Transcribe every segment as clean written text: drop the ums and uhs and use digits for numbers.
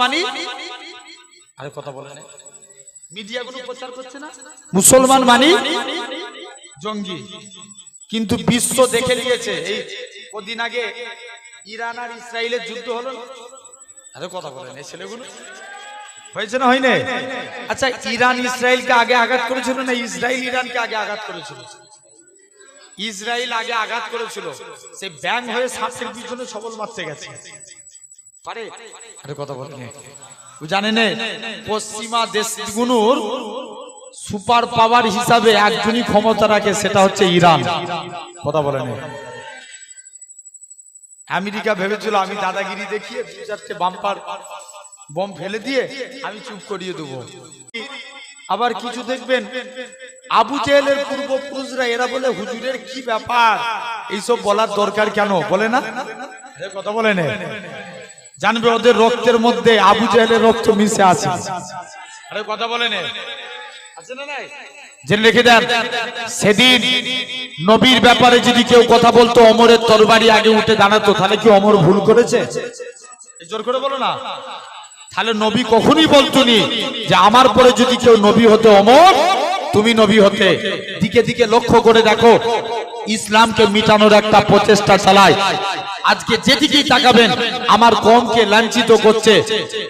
মানি আরে কথা বলে না, মিডিয়াগুলো প্রচার করছে না মুসলমান মানি জঙ্গি। কিন্তু বিশ্ব দেখে নিয়েছে। এই কদিন আগে ইরান আর ইসরায়েলের যুদ্ধ হলো, আরে কথা বলে না, ছেলেগুলো হয়েছে না হয়নি? আচ্ছা, ইরান ইসরায়েলকে আগে আঘাত করেছিল না ইসরায়েল ইরানকে আগে আঘাত করেছিল? ইসরায়েল আগে আঘাত করেছিল, সে ব্যাং হয়ে সাপের পিছনে সবল মারতে গেছে পারে। আরে কথা বলে না, জানেন পশ্চিমা দেশগুলোর সুপার পাওয়ার হিসাবে একজনই ক্ষমতা রাখে, সেটা হচ্ছে ইরান। কথা বলে না, আমেরিকা ভেবেছিল আমি দাদাগিরি দেখিয়ে দু চারটে বাম্পার বম ফেলে দিয়ে আমি চুপ করিয়ে দেবো। আবার কিছু দেখবেন আবু জেহেলের পূর্বপুরুষরা এরা বলে হুজুরের কি ব্যাপার, এইসব বলার দরকার কেন বলে না? কথা বলে না, জানবে ওদের রক্তের মধ্যে আবু জেহেলের রক্ত মিশে আছে। আরে কথা বলে না, আছে না নাই? জেনে রেখে দেন, সেদিন নবীর ব্যাপারে যদি কেউ কথা বলতো ওমরের তরবারি আগে উঠে দাঁড়াতো, তাহলে কি ওমর ভুল করেছে? জোর করে বলো না। তাহলে নবী কখনই বলতনি যে আমার পরে যদি কেউ নবী হতে ওমর তুমি নবী হতে। দিকে দিকে লক্ষ্য করে দেখো, ইসলামকে মিটানোর একটা প্রচেষ্টা চালায়। আজকে যেদিকেই তাকাবেন আমার কওমকে লাঞ্ছিত করছে,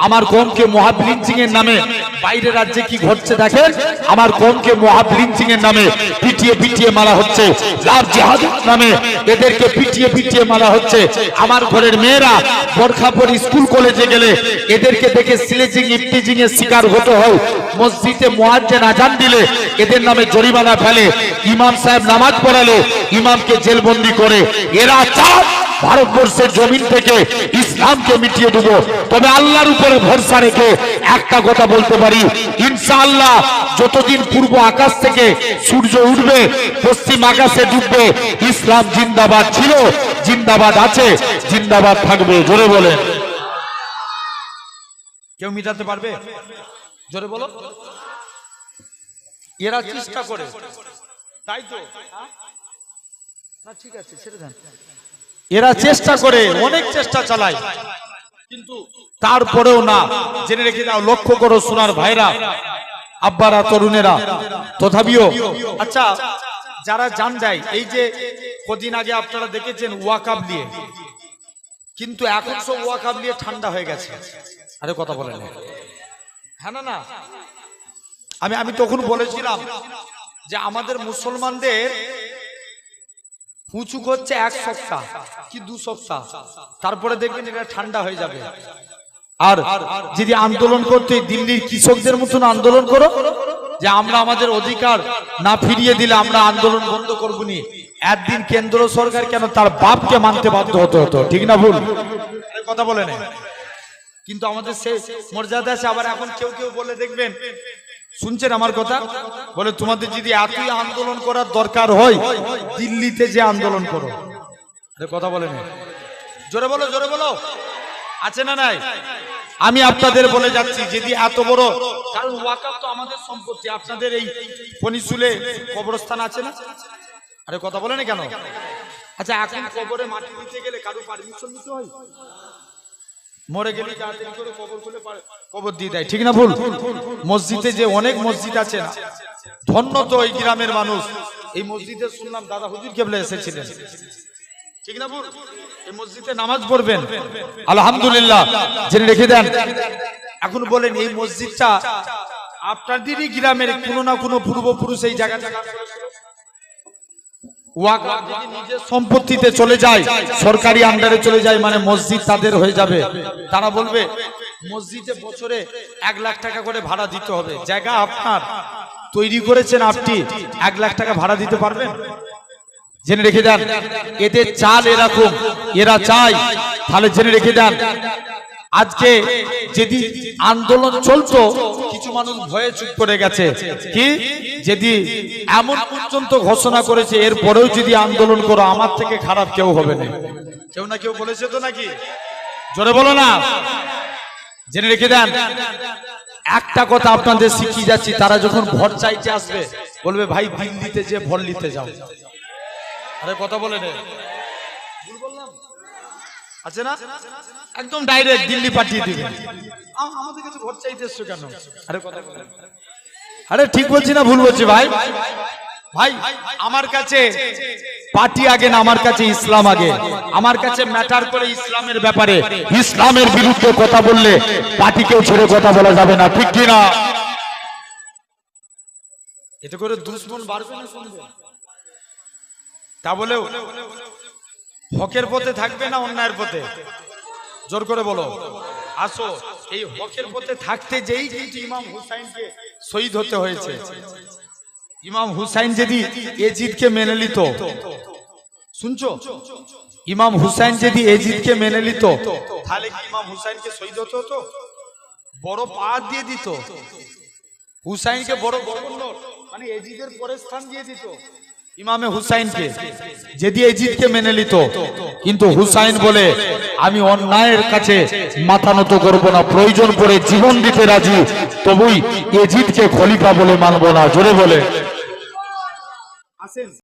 আমার কওমকে মহাব লিঞ্চিং এর নামে বাইরের রাজ্যে কি ঘটছে দেখেন, আমার কওমকে মহাব লিঞ্চিং এর নামে পিটিয়ে পিটিয়ে মারা হচ্ছে, লাভ জিহাদের নামে এদেরকে পিটিয়ে পিটিয়ে মারা হচ্ছে। আমার ঘরের মেয়েরা বোরখা পরে স্কুল কলেজে গেলে এদেরকে দেখে স্লেজিং ইফটিজিং এর শিকার হতে হয়। মসজিদে মুয়াজ্জিন আজান দিলে এদের নামে জরিমানা ফেলে, ইমাম সাহেব নামাজ পড়ালে ইমামকে জেলবন্দি করে। এরা চায় ভারতবর্ষের জমিন থেকে ইসলামকে মিটিয়ে দেব। তবে আল্লাহর উপরে ভরসা রেখে একটা কথা বলতে পারি, ইনশাআল্লাহ যতদিন পূর্ব আকাশ থেকে সূর্য উঠবে পশ্চিম আকাশে ডুববে, ইসলাম জিন্দাবাদ ছিল, জিন্দাবাদ আছে, জিন্দাবাদ থাকবে। জোরে বলে, কেউ মিটাতে পারবে? জোরে বলো। এরা চেষ্টা করে, তাই তো না? ঠিক আছে, ছেড়ে দেন। এরা চেষ্টা করে, অনেক চেষ্টা চালায়, কিন্তু তারপরেও না। জেনে রেখে দাও, লক্ষ্য করো সোনার ভাইরা, আব্বারা, তরুণেরা, তথাপিও আচ্ছা যারা জান দেয়, এই যে কদিন আগে আপনারা দেখেছেন ওয়াকাব নিয়ে, কিন্তু এখন সব ওয়াকাব নিয়ে ঠান্ডা হয়ে গেছে। আরে কথা বলেন, হ্যাঁ না? না, আমি তখন বলেছিলাম যে আমাদের মুসলমানদের উঁচু করছে এক সপ্তাহ কি 2 সপ্তাহ, তারপরে দেখবেন এটা ঠান্ডা হয়ে যাবে। আর যদি আন্দোলন করতে দিল্লির কৃষকদের মতন আন্দোলন করো যে আমরা আমাদের অধিকার না ফিরিয়ে দিলে আমরা আন্দোলন বন্ধ করবো নি, একদিন কেন্দ্র সরকার কেন তার বাপকে মানতে বাধ্য হতো। ঠিক না ভুল? কথা বলে না, কিন্তু আমাদের সেই মর্যাদা আছে। আবার এখন কেউ কেউ বলে দেখবেন, শুনছেন আমার কথা, বলে তোমাদের যদি এতই আন্দোলন করার দরকার হয় দিল্লিতে যে আন্দোলন করো। কথা বলে না, জোরে বলো, জোরে বলো, আছে না নাই? আমি আপনাদের বলে যাচ্ছি, যদি এত বড়, কারণ ওয়াকাফ তো আমাদের সম্পত্তি। আপনাদের এই ফনিসুলে কবরস্থান আছে না? আরে কথা বলে না কেন? আচ্ছা, এখন কবরে মাটি দিতে গেলে কারো পারমিশন নিতে হয়? মরে গেলে তাড়াতাড়ি করে কবর খুলে কবর দিয়ে দেয়। ঠিক না ভুল? মসজিদে যে অনেক মসজিদ আছে না, ধন্য তো এই গ্রামের মানুষ। এই মসজিদে শুনলাম দাদা হুজুর কেবলা এসেছিলেন। ঠিক না ভুল? এই মসজিদে নামাজ পড়বেন, আলহামদুলিল্লাহ। জেনে রেখে দেন, এখন বলেন এই মসজিদটা আপনাদেরই গ্রামের কোনো না কোনো পূর্বপুরুষ এই জায়গাটা ওয়াকাফ যদি নিজের সম্পত্তিতে চলে যায়, সরকারি আন্ডারে চলে যায়, মানে মসজিদ তাদের হয়ে যাবে। তারা বলবে মসজিদে বছরে 1 লাখ টাকা করে ভাড়া দিতে হবে। জায়গা আপনার, তৈরি করেছেন আপনি, 1 লাখ টাকা ভাড়া দিতে পারবেন? জেনে রেখে দেন, এদের চাল এরকম, এরা চায়। তাহলে জেনে রেখে দেন, আজকে যদি আন্দোলন চলতো, কিছু মানুষ ভয়ে চুপ করে গেছে, কি যদি এমন পর্যন্ত ঘোষণা করেছে এরপরেও যদি আন্দোলন করো আমার থেকে খারাপ কেউ হবে না। কেউ না কেউ বলেছে তো নাকি? জোরে বলো না। জেনে রেখে দেন, একটা কথা আপনাদের শিখিয়ে যাচ্ছি, তারা যখন ভোট চাইতে আসবে বলবে ভাই দিল্লিতে যে ভোট নিতে যাও। আরে কথা বলে নে, ভুল বললাম? আছে না? একদম ডাইরেক্ট দিল্লি পাঠিয়ে দিবে। আমাদের কাছে ভোট চাইতে এসছো কেন? আরে কথা বলেন। আরে ঠিক বলছি না ভুল বলছি ভাই? ভাই আমার কাছে পার্টি আগে না, আমার কাছে ইসলাম আগে। আমার কাছে ম্যাটার করে ইসলামের ব্যাপারে। ইসলামের বিরুদ্ধে কথা বললে পার্টিকেও ছেড়ে কথা বলা যাবে না, ঠিক কি না? এতে করে দুশ্মন বাড়বে না কমবে? তা বলেও হকের পথে থাকবে না অন্যায়ের পথে? জোর করে বলো। আসো, এই হকের পথে থাকতে যেই কিন্তু ইমাম হুসাইনকে শহীদ হতে হয়েছে। ইমাম হুসাইন যদি এজিদকে মেনে নিত, শুনছো, ইমাম হুসাইন যদি এজিদকে মেনে নিত, তাহলে কি ইমাম হুসাইনকে শহীদ হতে হতো? বড় পাহাড় দিয়ে দিত, হুসাইনকে বড় গভর্নর মানে এজিদের পরে স্থান দিয়ে দিত ইমামে হুসাইনকে, যদি এজিদকে মেনে নিত। কিন্তু হুসাইন বলে আমি অন্যায়ের কাছে মাথা নত করব না, প্রয়োজন পড়ে জীবন দিতে রাজি, তবুই এজিদকে খলিফা বলে মানব না। জোরে বলে আসেন।